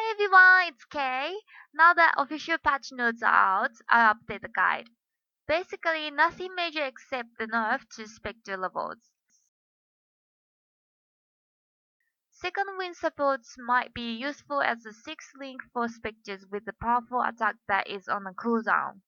Hi everyone, it's Kay. Now that official patch notes are out, I update the guide. Basically, nothing major except the nerf to Spectre levels. Second wind supports might be useful as a 6th link for Spectres with a powerful attack that is on a cooldown.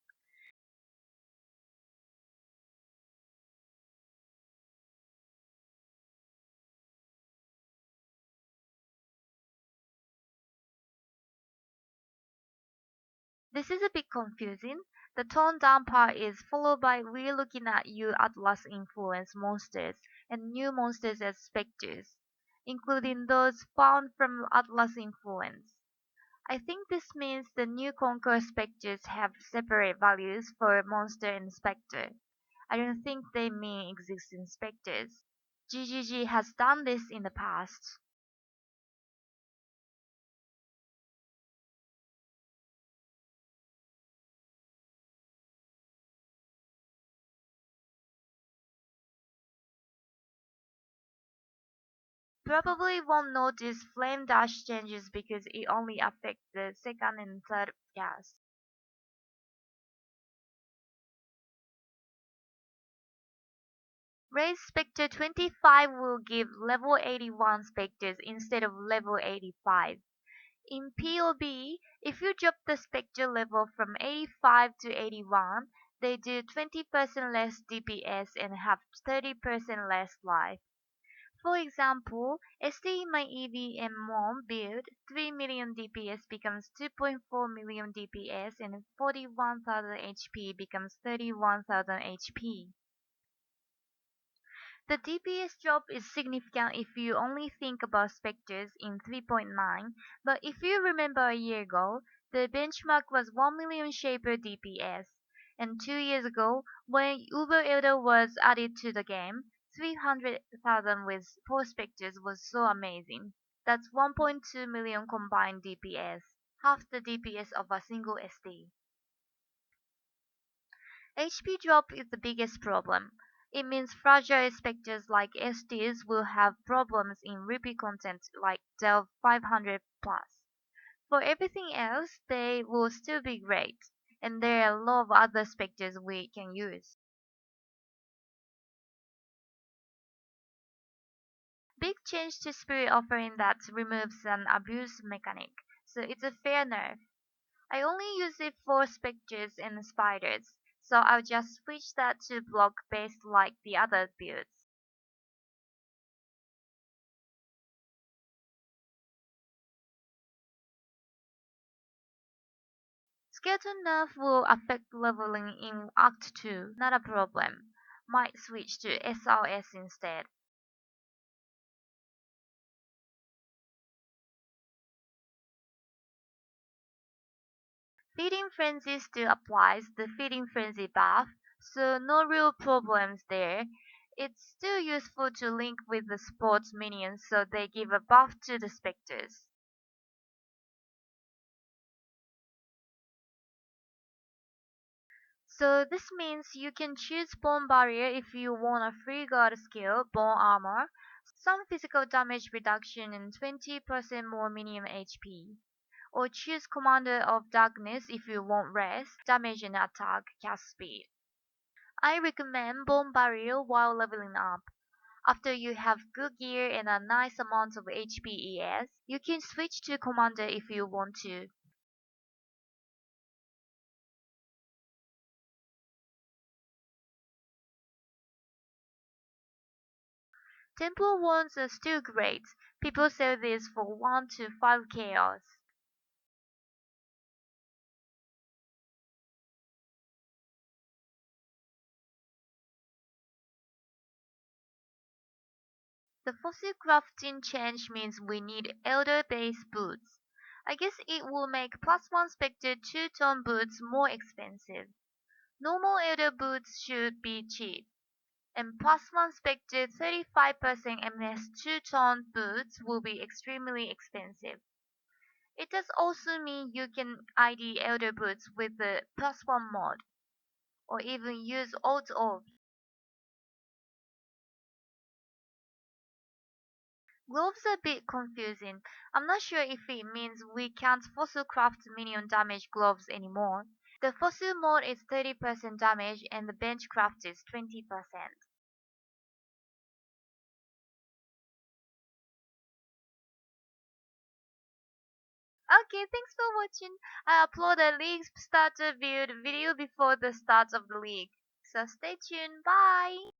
This is a bit confusing. The toned down part is followed by re-looking at you Atlas influence monsters and new monsters as specters, including those found from Atlas influence. I think this means the new Conquer specters have separate values for monster and spectre. I don't think they mean existing specters. GGG has done this in the past. Probably won't notice flame dash changes because it only affects the second and third cast. Raise Spectre 25 will give level 81 specters instead of level 85. In PoB, if you drop the spectre level from 85 to 81, they do 20% less DPS and have 30% less life. For example, ST in my EVM1 build, 3 million DPS becomes 2.4 million DPS and 41,000 HP becomes 31,000 HP. The DPS drop is significant if you only think about specters in 3.9, but if you remember a year ago, the benchmark was 1 million Shaper DPS, and 2 years ago, when Uber Elder was added to the game, 300,000 with 4 specters was so amazing. That's 1.2 million combined DPS, half the DPS of a single SD. HP drop is the biggest problem. It means fragile specters like STs will have problems in repeat content like Delve 500 plus. For everything else, they will still be great, and there are a lot of other specters we can use. Big change to Spirit offering that removes an abuse mechanic, so it's a fair nerf. I only use it for specters and spiders, so I'll just switch that to block based like the other builds. Skeleton nerf will affect leveling in Act 2, not a problem. Might switch to SRS instead. Feeding Frenzy still applies the Feeding Frenzy buff, so no real problems there. It's still useful to link with the sports minions so they give a buff to the specters. So this means you can choose Bone Barrier if you want a free guard skill, Bone Armor, some physical damage reduction and 20% more minion HP. Or choose Commander of Darkness if you want rest, damage and attack, cast speed. I recommend Bone Barrier while leveling up. After you have good gear and a nice amount of HPES, you can switch to Commander if you want to. Temple wands are still great. People sell these for 1 to 5 chaos. The fossil crafting change means we need elder base boots. I guess it will make plus 1 Spectre 2-tone boots more expensive. Normal elder boots should be cheap. And plus 1 Spectre 35% MS 2-tone boots will be extremely expensive. It does also mean you can ID elder boots with the plus 1 mod, or even use alt. Gloves are a bit confusing. I'm not sure if it means we can't fossil craft minion damage gloves anymore. The fossil mode is 30% damage and the bench craft is 20%. Okay, thanks for watching. I upload a league starter build video before the start of the league. So stay tuned. Bye!